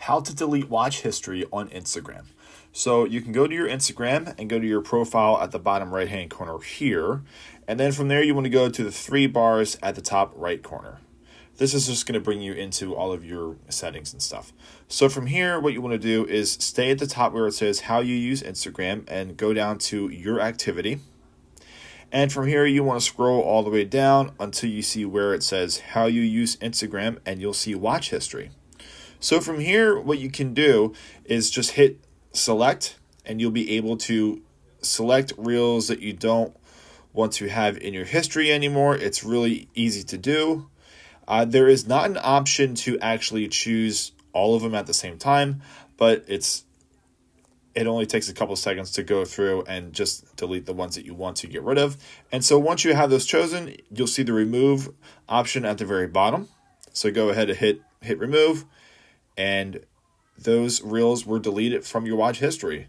how to delete watch history on Instagram. So you can go to your Instagram and go to your profile at the bottom right hand corner here. And then from there, you want to go to the three bars at the top right corner. This is just going to bring you into all of your settings and stuff. So from here, what you want to do is stay at the top where it says how you use Instagram and go down to your activity. And from here, you want to scroll all the way down until you see where it says how you use Instagram, and you'll see watch history. So from here, what you can do is just hit select, and you'll be able to select reels that you don't want to have in your history anymore. It's really easy to do. There is not an option to actually choose all of them at the same time, but it only takes a couple seconds to go through and just delete the ones that you want to get rid of. And so once you have those chosen, you'll see the remove option at the very bottom. So go ahead and hit remove, and those reels were deleted from your watch history.